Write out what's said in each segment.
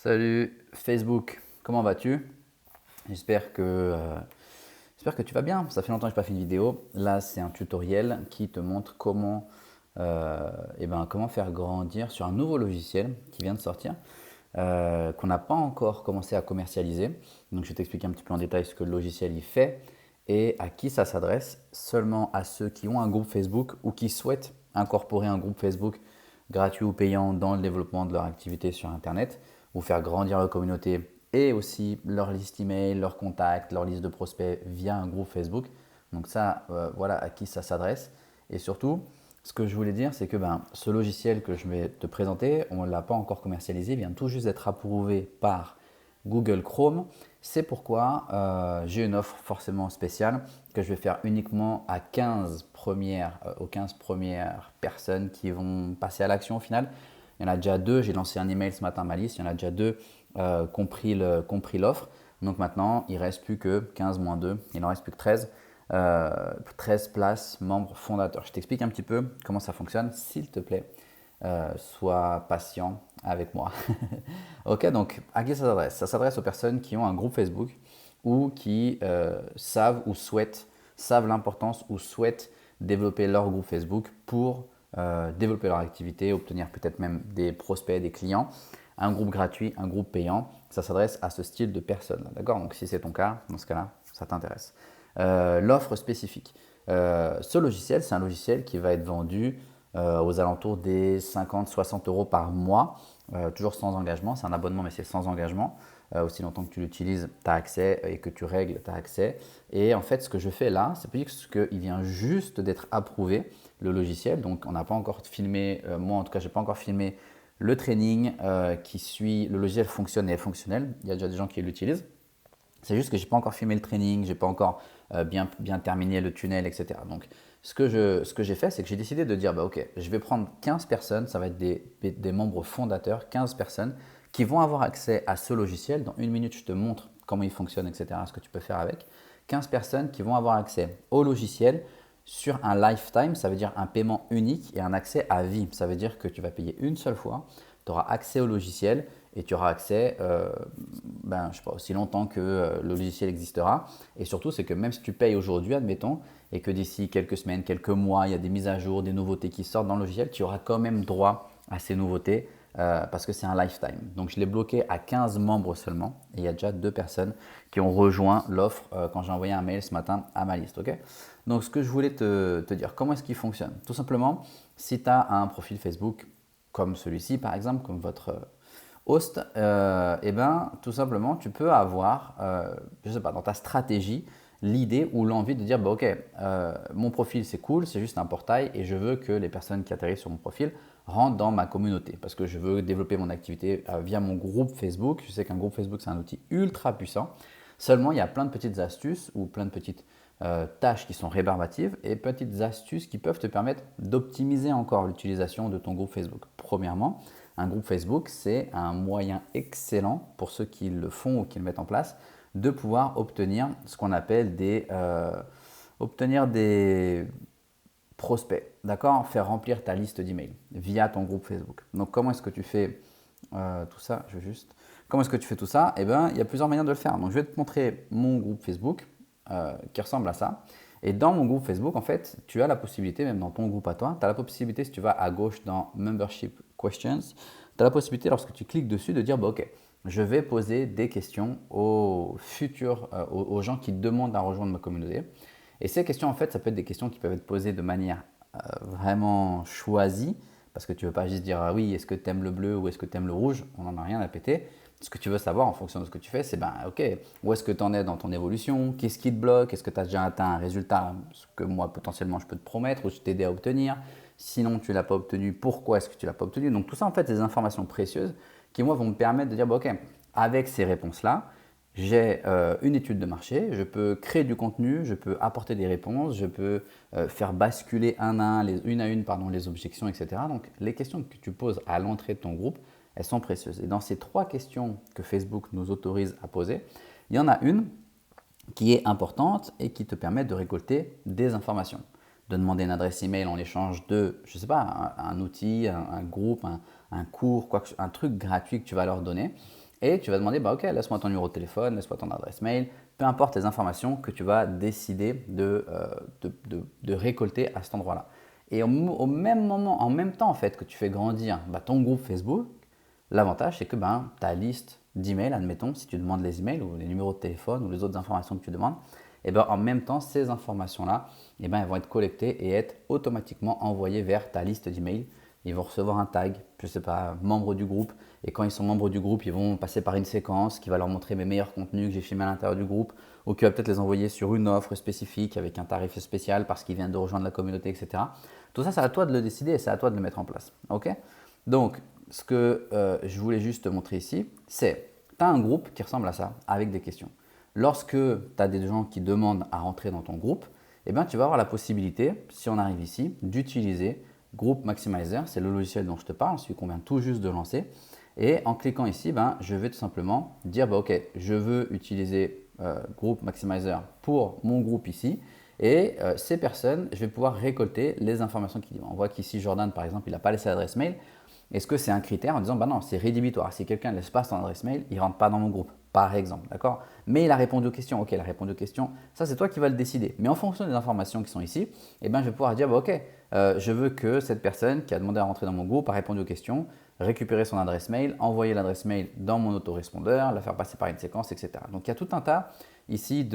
Salut Facebook, comment vas-tu? J'espère que tu vas bien. Ça fait longtemps que je n'ai pas fait une vidéo. Là, c'est un tutoriel qui te montre comment faire grandir sur un nouveau logiciel qui vient de sortir, qu'on n'a pas encore commencé à commercialiser. Donc, je vais t'expliquer un petit peu en détail ce que le logiciel y fait et à qui ça s'adresse. Seulement à ceux qui ont un groupe Facebook ou qui souhaitent incorporer un groupe Facebook gratuit ou payant dans le développement de leur activité sur Internet ou faire grandir leur communauté et aussi leur liste email, leurs contacts, leur liste de prospects via un groupe Facebook. Donc ça, voilà à qui ça s'adresse. Et surtout, ce que je voulais dire, c'est que ce logiciel que je vais te présenter, on ne l'a pas encore commercialisé, il vient tout juste d'être approuvé par Google Chrome. C'est pourquoi j'ai une offre forcément spéciale que je vais faire uniquement aux 15 premières personnes qui vont passer à l'action au final. Il y en a déjà deux, j'ai lancé un email ce matin à ma liste, il y en a déjà deux compris l'offre. Donc maintenant, il ne reste plus que 15 moins 2, il n'en reste plus que 13. 13 places membres fondateurs. Je t'explique un petit peu comment ça fonctionne, s'il te plaît. Sois patient avec moi. Ok, donc à qui ça s'adresse? Ça s'adresse aux personnes qui ont un groupe Facebook ou qui savent l'importance ou souhaitent développer leur groupe Facebook pour développer leur activité, obtenir peut-être même des prospects, des clients. Un groupe gratuit, un groupe payant, ça s'adresse à ce style de personnes. D'accord? Donc si c'est ton cas, dans ce cas-là, ça t'intéresse. L'offre spécifique. Ce logiciel, c'est un logiciel qui va être vendu aux alentours des 50-60 euros par mois, toujours sans engagement. C'est un abonnement, mais c'est sans engagement. Aussi longtemps que tu l'utilises, tu as accès et que tu règles, tu as accès. Et en fait, ce que je fais là, c'est parce qu'il vient juste d'être approuvé, le logiciel. Donc, on n'a pas encore filmé, moi en tout cas, je n'ai pas encore filmé le training qui suit, le logiciel fonctionne et est fonctionnel. Il y a déjà des gens qui l'utilisent. C'est juste que je n'ai pas encore filmé le training, je n'ai pas encore bien terminé le tunnel, etc. Donc, ce que j'ai fait, c'est que j'ai décidé de dire, ok, je vais prendre 15 personnes, ça va être des membres fondateurs, 15 personnes qui vont avoir accès à ce logiciel. Dans une minute, je te montre comment il fonctionne, etc., ce que tu peux faire avec. 15 personnes qui vont avoir accès au logiciel sur un lifetime, ça veut dire un paiement unique et un accès à vie. Ça veut dire que tu vas payer une seule fois, tu auras accès au logiciel et tu auras accès je sais pas, aussi longtemps que le logiciel existera. Et surtout, c'est que même si tu payes aujourd'hui, admettons, et que d'ici quelques semaines, quelques mois, il y a des mises à jour, des nouveautés qui sortent dans le logiciel, tu auras quand même droit à ces nouveautés parce que c'est un lifetime. Donc, je l'ai bloqué à 15 membres seulement et il y a déjà deux personnes qui ont rejoint l'offre quand j'ai envoyé un mail ce matin à ma liste. Ok. Donc, ce que je voulais te dire, comment est-ce qu'il fonctionne? Tout simplement, si tu as un profil Facebook comme celui-ci, par exemple, comme votre host, tout simplement, tu peux avoir, je ne sais pas, dans ta stratégie, l'idée ou l'envie de dire, ok, mon profil c'est cool, c'est juste un portail et je veux que les personnes qui atterrissent sur mon profil rentrent dans ma communauté parce que je veux développer mon activité via mon groupe Facebook. Je sais qu'un groupe Facebook c'est un outil ultra puissant. Seulement, il y a plein de petites astuces ou plein de petites tâches qui sont rébarbatives et petites astuces qui peuvent te permettre d'optimiser encore l'utilisation de ton groupe Facebook. Premièrement, un groupe Facebook, c'est un moyen excellent pour ceux qui le font ou qui le mettent en place de pouvoir obtenir ce qu'on appelle obtenir des prospects, d'accord? Faire remplir ta liste d'emails via ton groupe Facebook. Donc, comment est-ce que tu fais tout ça? Comment est-ce que tu fais tout ça? Eh bien, il y a plusieurs manières de le faire. Donc, je vais te montrer mon groupe Facebook qui ressemble à ça. Et dans mon groupe Facebook, en fait, tu as la possibilité, même dans ton groupe à toi, tu as la possibilité, si tu vas à gauche dans Membership Questions, tu as la possibilité, lorsque tu cliques dessus, de dire, ok, je vais poser des questions aux gens qui demandent à rejoindre ma communauté. Et ces questions, en fait, ça peut être des questions qui peuvent être posées de manière vraiment choisie, parce que tu ne veux pas juste dire, ah oui, est-ce que tu aimes le bleu ou est-ce que tu aimes le rouge? On n'en a rien à péter. Ce que tu veux savoir en fonction de ce que tu fais, c'est ok, où est-ce que tu en es dans ton évolution? Qu'est-ce qui te bloque? Est-ce que tu as déjà atteint un résultat, ce que moi potentiellement je peux te promettre ou je t'aider à obtenir? Sinon, tu ne l'as pas obtenu, pourquoi est-ce que tu ne l'as pas obtenu? Donc tout ça, en fait, c'est des informations précieuses qui, moi, vont me permettre de dire, ok, avec ces réponses-là, j'ai une étude de marché, je peux créer du contenu, je peux apporter des réponses, je peux faire basculer une à une, les objections, etc. Donc, les questions que tu poses à l'entrée de ton groupe, elles sont précieuses. Et dans ces trois questions que Facebook nous autorise à poser, il y en a une qui est importante et qui te permet de récolter des informations. De demander une adresse email en échange de, je ne sais pas, un outil, un groupe, un cours, un truc gratuit que tu vas leur donner. et tu vas demander, bah, ok, laisse-moi ton numéro de téléphone, laisse-moi ton adresse mail, peu importe les informations que tu vas décider de récolter à cet endroit-là. Et au même moment, en même temps en fait, que tu fais grandir ton groupe Facebook, l'avantage c'est que ta liste d'emails, admettons, si tu demandes les emails ou les numéros de téléphone ou les autres informations que tu demandes, et en même temps, ces informations-là, elles vont être collectées et être automatiquement envoyées vers ta liste d'emails. Ils vont recevoir un tag, je ne sais pas, membre du groupe. Et quand ils sont membres du groupe, ils vont passer par une séquence qui va leur montrer mes meilleurs contenus que j'ai filmés à l'intérieur du groupe ou qui va peut-être les envoyer sur une offre spécifique avec un tarif spécial parce qu'ils viennent de rejoindre la communauté, etc. Tout ça, c'est à toi de le décider et c'est à toi de le mettre en place. Ok? Donc, ce que je voulais juste te montrer ici, c'est tu as un groupe qui ressemble à ça avec des questions. Lorsque tu as des gens qui demandent à rentrer dans ton groupe, tu vas avoir la possibilité, si on arrive ici, d'utiliser Group Maximizer. C'est le logiciel dont je te parle, celui qu'on vient tout juste de lancer. Et en cliquant ici, je vais tout simplement dire ok, je veux utiliser Group Maximizer pour mon groupe ici. Et ces personnes, je vais pouvoir récolter les informations qu'ils disent. On voit qu'ici, Jordan, par exemple, il n'a pas laissé l'adresse mail. Est-ce que c'est un critère en disant non, c'est rédhibitoire. Si quelqu'un ne laisse pas son adresse mail, il ne rentre pas dans mon groupe, par exemple, d'accord? Mais il a répondu aux questions. Ok, il a répondu aux questions. Ça, c'est toi qui vas le décider. Mais en fonction des informations qui sont ici, je vais pouvoir dire ok, je veux que cette personne qui a demandé à rentrer dans mon groupe a répondu aux questions, récupérer son adresse mail, envoyer l'adresse mail dans mon autorespondeur, la faire passer par une séquence, etc. Donc, il y a tout un tas ici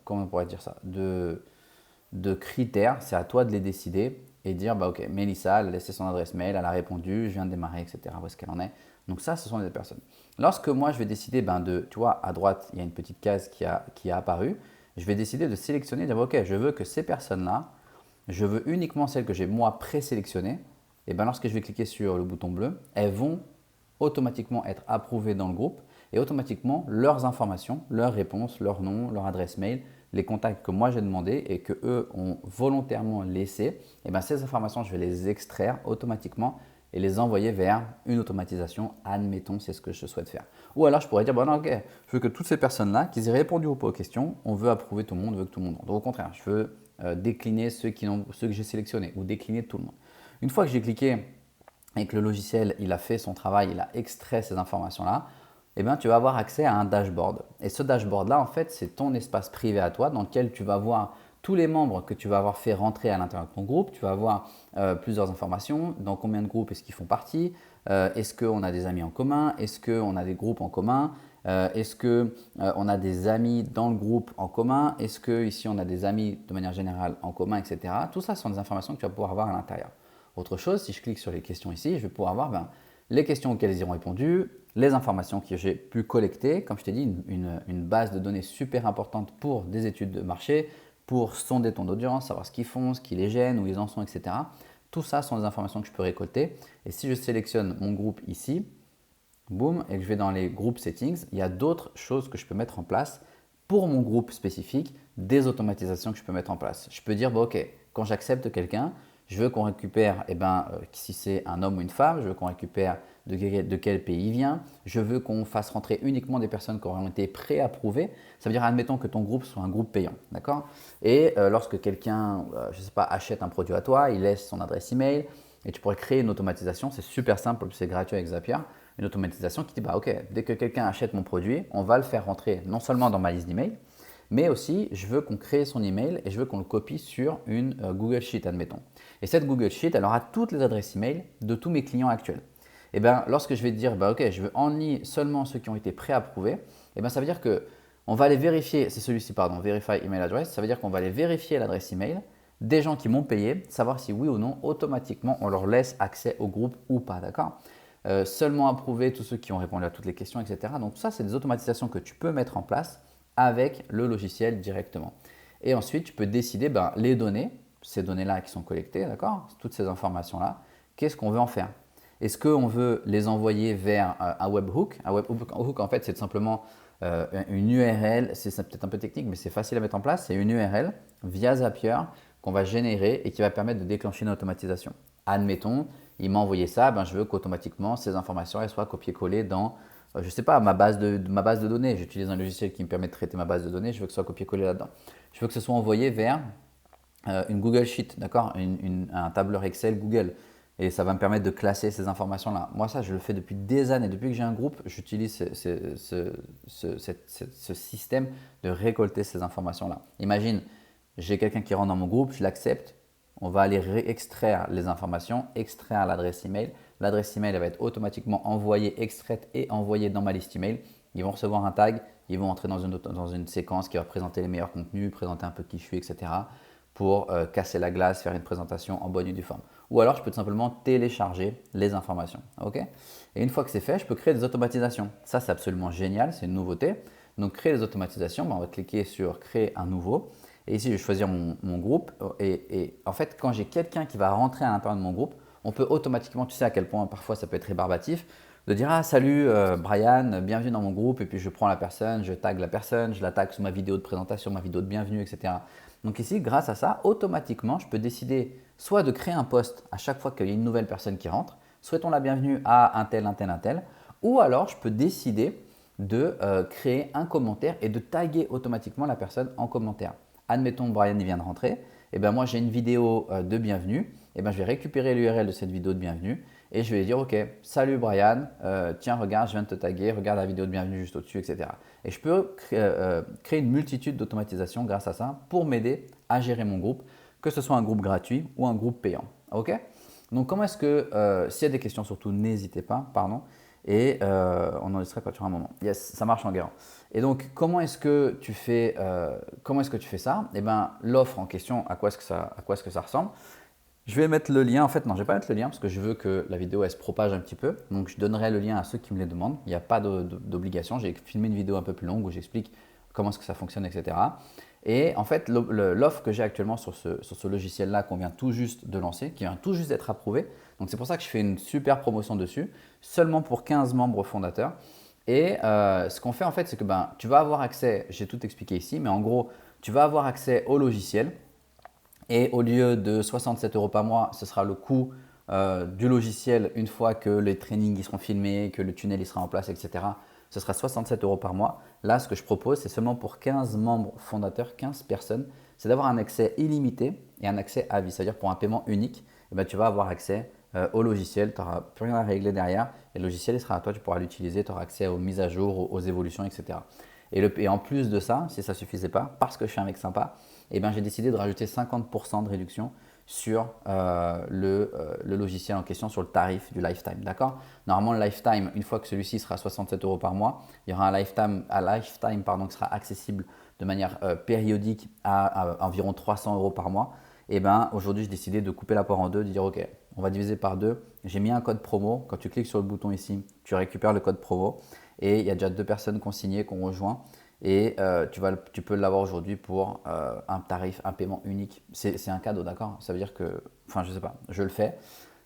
comment on pourrait dire ça, de critères. C'est à toi de les décider et dire ok, Mélissa, elle a laissé son adresse mail, elle a répondu, je viens de démarrer, etc. Où est-ce qu'elle en est? Donc ça, ce sont des personnes. Lorsque moi, je vais décider tu vois, à droite, il y a une petite case qui a apparu. Je vais décider de sélectionner, dire ok, je veux que ces personnes-là, je veux uniquement celles que j'ai moi présélectionnées. Et lorsque je vais cliquer sur le bouton bleu, elles vont automatiquement être approuvées dans le groupe et automatiquement leurs informations, leurs réponses, leur nom, leur adresse mail, les contacts que moi j'ai demandé et que eux ont volontairement laissé, ces informations, je vais les extraire automatiquement et les envoyer vers une automatisation, admettons, c'est ce que je souhaite faire. Ou alors je pourrais dire, non, ok, je veux que toutes ces personnes-là, qu'ils aient répondu ou pas aux questions, on veut approuver tout le monde, on veut que tout le monde rentre. Donc, au contraire, je veux décliner ceux que j'ai sélectionnés ou décliner tout le monde. Une fois que j'ai cliqué et que le logiciel il a fait son travail, il a extrait ces informations-là, tu vas avoir accès à un dashboard. Et ce dashboard-là, en fait, c'est ton espace privé à toi dans lequel tu vas voir tous les membres que tu vas avoir fait rentrer à l'intérieur de ton groupe. Tu vas avoir plusieurs informations, dans combien de groupes est-ce qu'ils font partie, est-ce qu'on a des amis en commun, est-ce qu'on a des groupes en commun, est-ce qu'on a des amis dans le groupe en commun, est-ce qu'ici on a des amis de manière générale en commun, etc. Tout ça, ce sont des informations que tu vas pouvoir avoir à l'intérieur. Autre chose, si je clique sur les questions ici, je vais pouvoir avoir les questions auxquelles ils ont répondu, les informations que j'ai pu collecter, comme je t'ai dit, une base de données super importante pour des études de marché, pour sonder ton audience, savoir ce qu'ils font, ce qui les gêne, où ils en sont, etc. Tout ça sont des informations que je peux récolter. Et si je sélectionne mon groupe ici, boum, et que je vais dans les groupes settings, il y a d'autres choses que je peux mettre en place pour mon groupe spécifique, des automatisations que je peux mettre en place. Je peux dire, ok, quand j'accepte quelqu'un, je veux qu'on récupère, si c'est un homme ou une femme, je veux qu'on récupère de quel pays il vient. Je veux qu'on fasse rentrer uniquement des personnes qui auront été pré-approuvées. Ça veut dire, admettons que ton groupe soit un groupe payant, d'accord? Et lorsque quelqu'un, je ne sais pas, achète un produit à toi, il laisse son adresse email et tu pourrais créer une automatisation. C'est super simple, c'est gratuit avec Zapier. Une automatisation qui dit, ok, dès que quelqu'un achète mon produit, on va le faire rentrer non seulement dans ma liste d'emails, mais aussi, je veux qu'on crée son email et je veux qu'on le copie sur une Google Sheet, admettons. Et cette Google Sheet, elle aura toutes les adresses email de tous mes clients actuels. Et lorsque je vais dire, ok, je veux only seulement ceux qui ont été pré-approuvés, ça veut dire que on va aller vérifier, c'est celui-ci, pardon, Verify Email Address, ça veut dire qu'on va aller vérifier l'adresse email des gens qui m'ont payé, savoir si oui ou non, automatiquement, on leur laisse accès au groupe ou pas, d'accord? Seulement approuver tous ceux qui ont répondu à toutes les questions, etc. Donc, ça, c'est des automatisations que tu peux mettre en place avec le logiciel directement. Et ensuite, tu peux décider les données, ces données-là qui sont collectées, d'accord, toutes ces informations-là, qu'est-ce qu'on veut en faire? Est-ce qu'on veut les envoyer vers un webhook? Un webhook, en fait, c'est tout simplement une URL, c'est peut-être un peu technique, mais c'est facile à mettre en place. C'est une URL via Zapier qu'on va générer et qui va permettre de déclencher une automatisation. Admettons, il m'a envoyé ça, je veux qu'automatiquement ces informations elles soient copiées-collées dans, je ne sais pas, ma base de données. J'utilise un logiciel qui me permet de traiter ma base de données, je veux que ce soit copié-collé là-dedans. Je veux que ce soit envoyé vers une Google Sheet, d'accord, un tableur Excel Google. et ça va me permettre de classer ces informations-là. Moi, ça, je le fais depuis des années. Depuis que j'ai un groupe, j'utilise ce système de récolter ces informations-là. Imagine, j'ai quelqu'un qui rentre dans mon groupe, je l'accepte. On va aller extraire les informations, extraire l'adresse email. L'adresse email elle va être automatiquement envoyée, extraite et envoyée dans ma liste email. Ils vont recevoir un tag, ils vont entrer dans une séquence qui va présenter les meilleurs contenus, présenter un peu qui je suis, etc. pour casser la glace, faire une présentation en bonne et due forme. Ou alors, je peux tout simplement télécharger les informations. Okay, et une fois que c'est fait, je peux créer des automatisations. Ça, c'est absolument génial, c'est une nouveauté. Donc, créer des automatisations, on va cliquer sur créer un nouveau. Et ici, je vais choisir mon groupe. Et en fait, quand j'ai quelqu'un qui va rentrer à l'intérieur de mon groupe, on peut automatiquement, tu sais à quel point parfois ça peut être rébarbatif, de dire ah salut Brian, bienvenue dans mon groupe. Et puis je prends la personne, je tag la personne, je la tag sur ma vidéo de présentation, ma vidéo de bienvenue, etc. Donc ici, grâce à ça, automatiquement, je peux décider soit de créer un post à chaque fois qu'il y a une nouvelle personne qui rentre, souhaitons la bienvenue à un tel, un tel, un tel, ou alors je peux décider de créer un commentaire et de taguer automatiquement la personne en commentaire. Admettons Brian vient de rentrer, et ben moi j'ai une vidéo de bienvenue, et ben je vais récupérer l'URL de cette vidéo de bienvenue et je vais dire ok, salut Brian, tiens regarde, je viens de te taguer, regarde la vidéo de bienvenue juste au-dessus, etc. Et je peux créer une multitude d'automatisations grâce à ça pour m'aider à gérer mon groupe, que ce soit un groupe gratuit ou un groupe payant. Ok. Donc comment est-ce que, s'il y a des questions surtout, n'hésitez pas, pardon. Et on enregistrerait pas sur un moment. Yes, ça marche en guérant. Et donc, comment est-ce que tu fais ça? Eh bien, l'offre en question, à quoi est-ce que ça ressemble? Je vais mettre le lien. En fait, non, je ne vais pas mettre le lien parce que je veux que la vidéo elle se propage un petit peu. Donc, je donnerai le lien à ceux qui me les demandent. Il n'y a pas d'obligation. J'ai filmé une vidéo un peu plus longue où j'explique comment est-ce que ça fonctionne, etc. Et en fait, l'offre que j'ai actuellement sur ce logiciel-là qu'on vient tout juste de lancer, qui vient tout juste d'être approuvé, donc c'est pour ça que je fais une super promotion dessus, seulement pour 15 membres fondateurs. Et ce qu'on fait en fait, c'est que tu vas avoir accès, j'ai tout expliqué ici, mais en gros, tu vas avoir accès au logiciel. Et au lieu de 67 € par mois, ce sera le coût du logiciel une fois que les trainings seront filmés, que le tunnel sera en place, etc. Ce sera 67 € par mois. Là, ce que je propose, c'est seulement pour 15 membres fondateurs, 15 personnes, c'est d'avoir un accès illimité et un accès à vie. C'est-à-dire pour un paiement unique, tu vas avoir accès au logiciel, tu n'auras plus rien à régler derrière. Et le logiciel il sera à toi, tu pourras l'utiliser, tu auras accès aux mises à jour, aux évolutions, etc. Et en plus de ça, si ça ne suffisait pas, parce que je suis un mec sympa, j'ai décidé de rajouter 50% de réduction sur le logiciel en question, sur le tarif du lifetime. D'accord? Normalement, le lifetime, une fois que celui-ci sera 67 € par mois, il y aura un lifetime qui sera accessible de manière périodique à environ 300 € par mois. Et aujourd'hui, j'ai décidé de couper la poire en deux, de dire ok, on va diviser par deux. J'ai mis un code promo. Quand tu cliques sur le bouton ici, tu récupères le code promo. Et il y a déjà 2 personnes qui ont signé, qui ont rejoint. Et tu peux l'avoir aujourd'hui pour un tarif, un paiement unique. C'est un cadeau, d'accord? Ça veut dire que, enfin je sais pas, je le fais.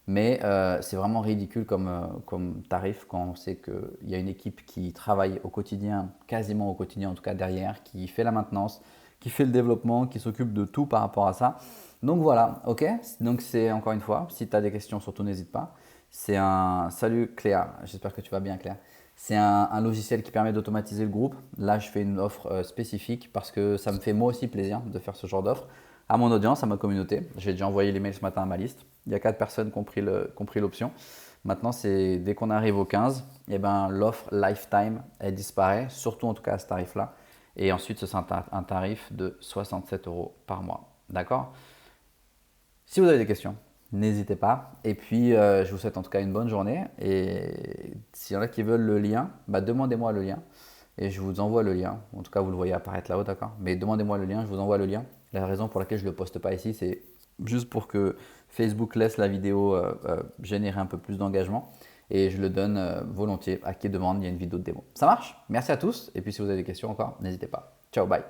Mais c'est vraiment ridicule comme tarif quand on sait qu'il y a une équipe qui travaille au quotidien, quasiment au quotidien en tout cas derrière, qui fait la maintenance, qui fait le développement, qui s'occupe de tout par rapport à ça. Donc voilà, ok. Donc c'est encore une fois, si tu as des questions, surtout n'hésite pas. Salut Cléa, j'espère que tu vas bien Cléa. C'est un logiciel qui permet d'automatiser le groupe. Là, je fais une offre spécifique parce que ça me fait moi aussi plaisir de faire ce genre d'offre à mon audience, à ma communauté. J'ai déjà envoyé l'email ce matin à ma liste. Il y a 4 personnes qui ont pris l'option. Maintenant, c'est dès qu'on arrive au 15, l'offre lifetime, elle disparaît, surtout en tout cas à ce tarif-là. Et ensuite, ce sera un tarif de 67 € par mois. D'accord? Si vous avez des questions, n'hésitez pas. Et puis, je vous souhaite en tout cas une bonne journée. Et s'il y en a qui veulent le lien, demandez-moi le lien. Et je vous envoie le lien. En tout cas, vous le voyez apparaître là-haut, d'accord? Mais demandez-moi le lien, je vous envoie le lien. La raison pour laquelle je ne le poste pas ici, c'est juste pour que Facebook laisse la vidéo générer un peu plus d'engagement. Et je le donne volontiers à qui demande, il y a une vidéo de démo. Ça marche? Merci à tous. Et puis, si vous avez des questions encore, n'hésitez pas. Ciao, bye.